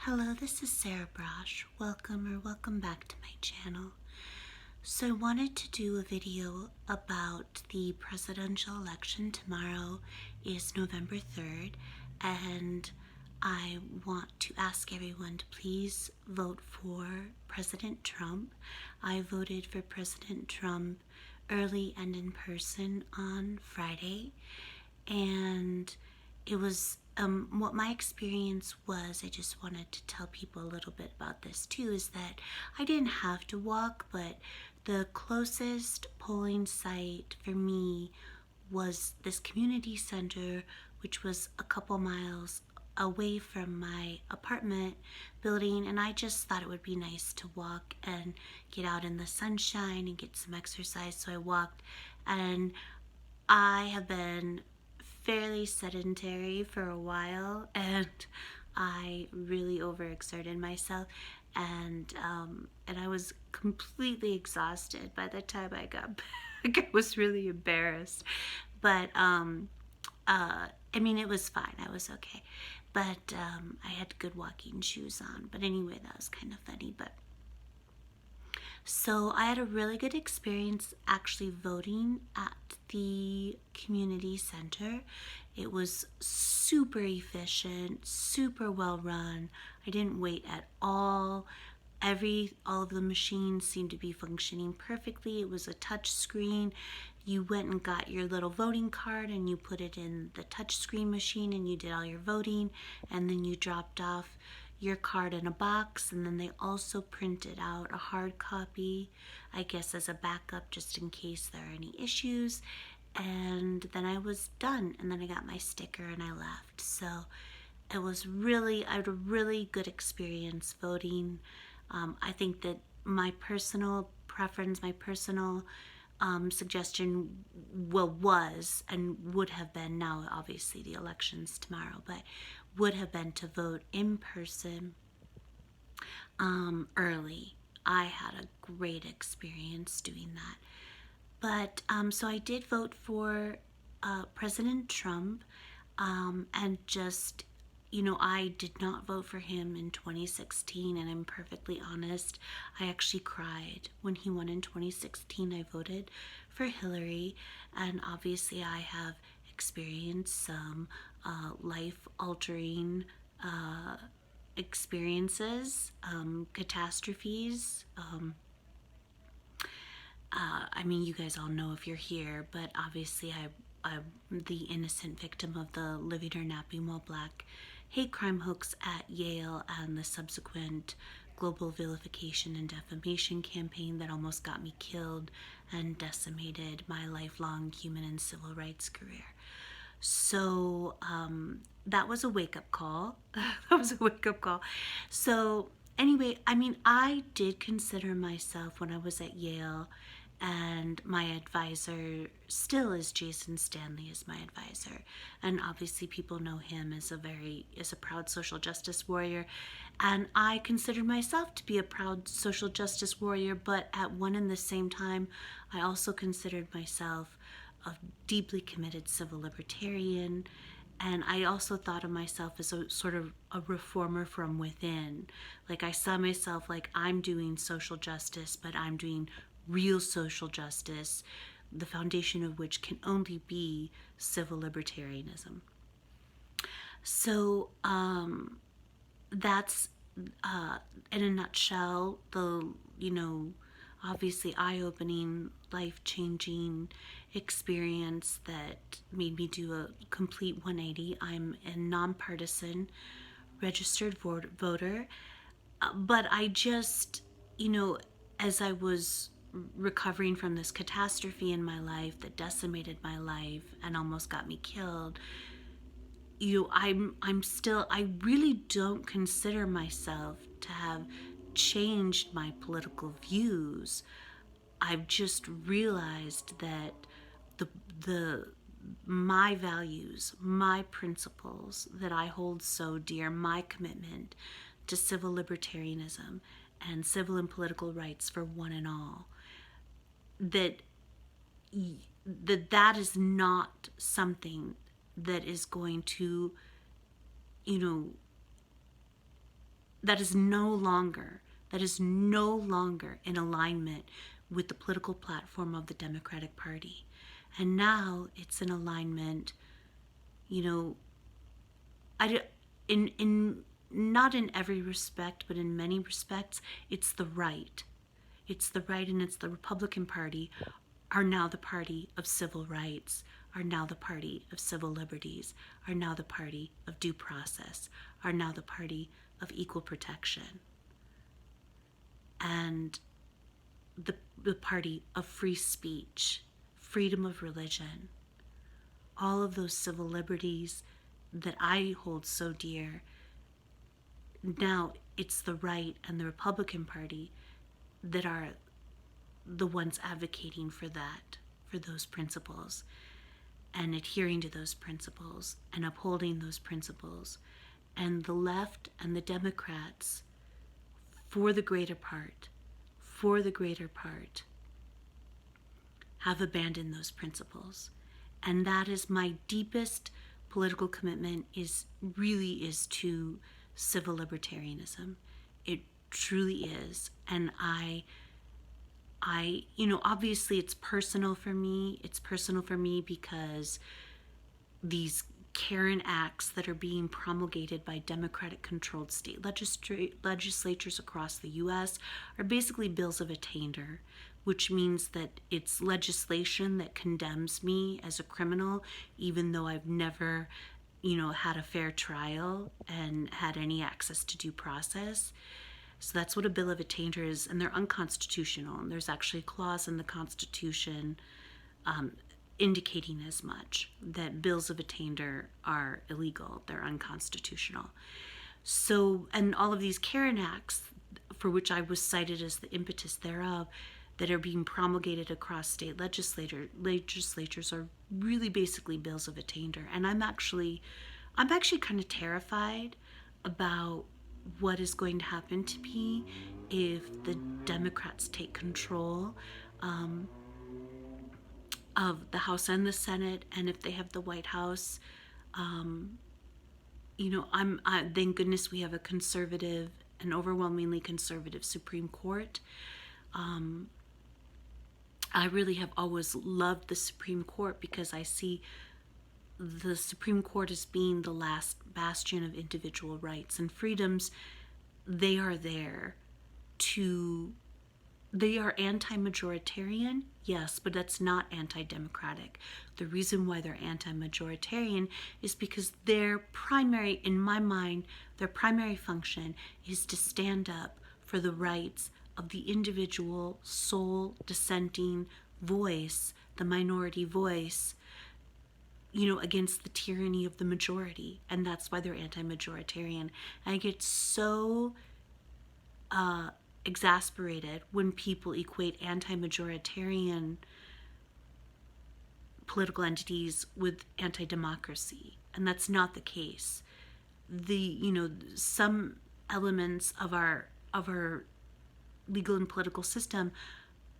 Hello, this is Sarah Braasch. Welcome back to my channel. So I wanted to do a video about the presidential election. Tomorrow is November 3rd, and I want to ask everyone to please vote for President Trump. I voted for President Trump early and in person on Friday, and it was what my experience was. I just wanted to tell people a little bit about this too, is that I didn't have to walk, but the closest polling site for me was this community center, which was a couple miles away from my apartment building, and I just thought it would be nice to walk and get out in the sunshine and get some exercise. So I walked, and I have been fairly sedentary for a while, and I really overexerted myself, and I was completely exhausted by the time I got back. I was really embarrassed, but I mean, it was fine. I was okay, but I had good walking shoes on. But anyway, that was kind of funny. But so I had a really good experience actually voting at the community center. It was super efficient, super well run. I didn't wait at all. All of the machines seemed to be functioning perfectly. It was a touch screen. You went and got your little voting card and you put it in the touch screen machine and you did all your voting, and then you dropped off your card in a box, and then they also printed out a hard copy, I guess as a backup just in case there are any issues. And then I was done, and then I got my sticker and I left. So I had a really good experience voting. I think that my personal preference, my personal suggestion was and would have been, now obviously the election's tomorrow, but would have been to vote in person early. I had a great experience doing that. But so I did vote for President Trump, and just, I did not vote for him in 2016, and I'm perfectly honest. I actually cried when he won in 2016. I voted for Hillary, and obviously I have experienced some life-altering experiences, catastrophes. I mean, you guys all know if you're here, but obviously I'm the innocent victim of the Living or Napping While Black hate crime hoax at Yale and the subsequent global vilification and defamation campaign that almost got me killed and decimated my lifelong human and civil rights career. So that was a wake-up call. That was a wake-up call. So anyway, I mean, I did consider myself, when I was at Yale, and my advisor still is Jason Stanley, is my advisor, and obviously people know him as a proud social justice warrior, and I considered myself to be a proud social justice warrior, but at one and the same time I also considered myself a deeply committed civil libertarian, and I also thought of myself as a sort of a reformer from within. Like, I saw myself like, I'm doing social justice, but I'm doing real social justice, the foundation of which can only be civil libertarianism. So that's in a nutshell the obviously eye-opening, life-changing experience that made me do a complete 180. I'm a nonpartisan registered voter, but I just, as I was recovering from this catastrophe in my life that decimated my life and almost got me killed, I really don't consider myself to have changed my political views. I've just realized that my values, my principles that I hold so dear, my commitment to civil libertarianism and civil and political rights for one and all, that is not something that is going to, that is no longer in alignment with the political platform of the Democratic Party. And now it's in alignment, you know, in not in every respect, but in many respects, it's the right. It's the right, and it's the Republican Party are now the party of civil rights, are now the party of civil liberties, are now the party of due process, are now the party of equal protection, and the party of free speech, freedom of religion, all of those civil liberties that I hold so dear. Now it's the right and the Republican Party that are the ones advocating for that, for those principles, and adhering to those principles and upholding those principles. And the left and the Democrats, for the greater part, have abandoned those principles. And that is my deepest political commitment, is to civil libertarianism. It truly is. And I obviously it's personal for me. It's personal for me because these Karen acts that are being promulgated by Democratic controlled state legislatures across the US are basically bills of attainder, which means that it's legislation that condemns me as a criminal, even though I've never, had a fair trial and had any access to due process. So that's what a bill of attainder is, and they're unconstitutional. And there's actually a clause in the Constitution indicating as much, that bills of attainder are illegal, they're unconstitutional. So, and all of these Karen acts, for which I was cited as the impetus thereof, that are being promulgated across state legislatures are really basically bills of attainder. And I'm actually kind of terrified about what is going to happen to me if the Democrats take control of the House and the Senate, and if they have the White House. Thank goodness we have an overwhelmingly conservative Supreme Court. I really have always loved the Supreme Court because I see the Supreme Court as being the last bastion of individual rights and freedoms. They are anti-majoritarian, yes, but that's not anti-democratic. The reason why they're anti-majoritarian is because in my mind, their primary function is to stand up for the rights of the individual sole dissenting voice, the minority voice, against the tyranny of the majority. And that's why they're anti-majoritarian. And I get so exasperated when people equate anti-majoritarian political entities with anti-democracy, and that's not the case. Some elements of our legal and political system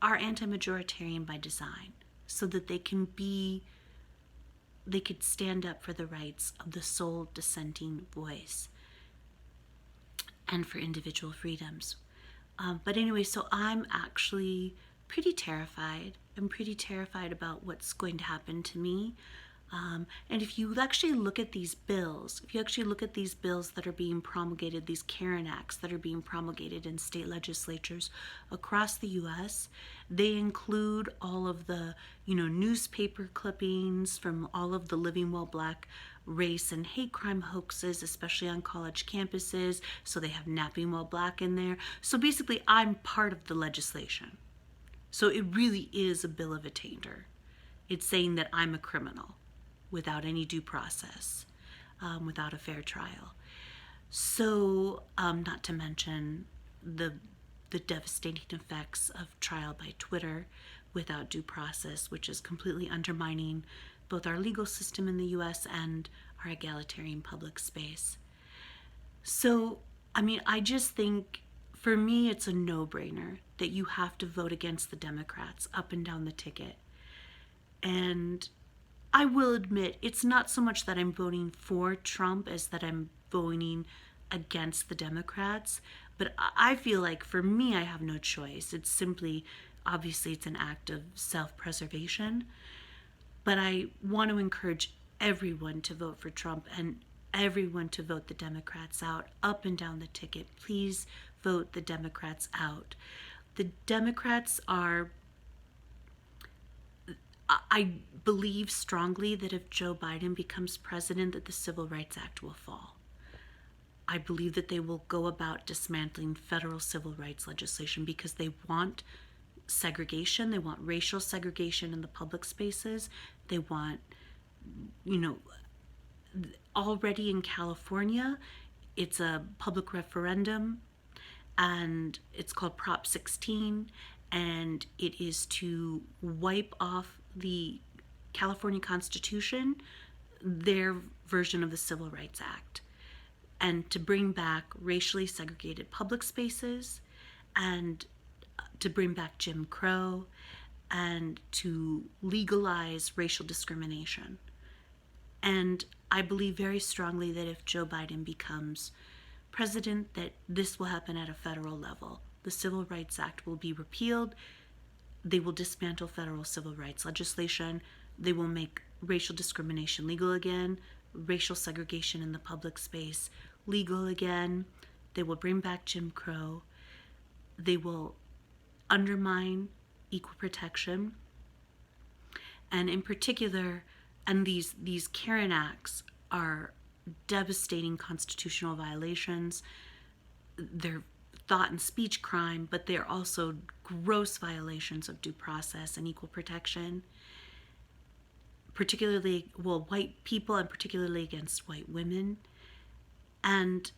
are anti-majoritarian by design, so that they could stand up for the rights of the sole dissenting voice and for individual freedoms. But anyway, so I'm actually pretty terrified. I'm pretty terrified about what's going to happen to me. And if you actually look at these bills, that are being promulgated, these Karen Acts that are being promulgated in state legislatures across the U.S., they include all of the, newspaper clippings from all of the Living Well Black race and hate crime hoaxes, especially on college campuses. So they have Napping While Black in there. So basically, I'm part of the legislation. So it really is a bill of attainder. It's saying that I'm a criminal without any due process, without a fair trial. So, not to mention the devastating effects of trial by Twitter without due process, which is completely undermining both our legal system in the U.S. and our egalitarian public space. So, I just think, for me, it's a no-brainer that you have to vote against the Democrats up and down the ticket. And I will admit, it's not so much that I'm voting for Trump as that I'm voting against the Democrats, but I feel like for me, I have no choice. It's simply, obviously, it's an act of self-preservation. But I want to encourage everyone to vote for Trump and everyone to vote the Democrats out, up and down the ticket. Please vote the Democrats out. The Democrats are, I believe strongly that if Joe Biden becomes president, that the Civil Rights Act will fall. I believe that they will go about dismantling federal civil rights legislation because they want segregation. They want racial segregation in the public spaces. They want, you know, already in California, it's a public referendum and it's called Prop 16, and it is to wipe off the California Constitution, their version of the Civil Rights Act, and to bring back racially segregated public spaces, and to bring back Jim Crow, and to legalize racial discrimination. And I believe very strongly that if Joe Biden becomes president, that this will happen at a federal level. The Civil Rights Act will be repealed. They will dismantle federal civil rights legislation. They will make racial discrimination legal again, racial segregation in the public space legal again. They will bring back Jim Crow. They will undermine equal protection. And in particular, and these Karen acts are devastating constitutional violations. They're thought and speech crime, but they're also gross violations of due process and equal protection, particularly, well, white people, and particularly against white women. And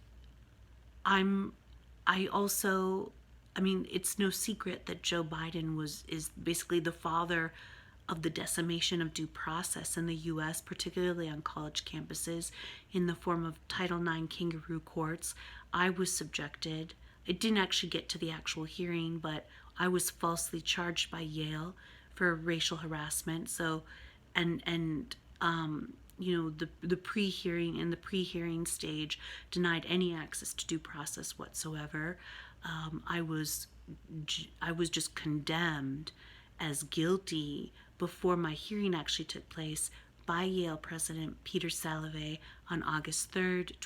I also, I mean, it's no secret that Joe Biden is basically the father of the decimation of due process in the U.S., particularly on college campuses, in the form of Title IX kangaroo courts. I was subjected, it didn't actually get to the actual hearing, but I was falsely charged by Yale for racial harassment. So, you know, the pre-hearing, in the pre-hearing stage, denied any access to due process whatsoever. I was just condemned as guilty before my hearing actually took place by Yale President Peter Salovey on August 3rd,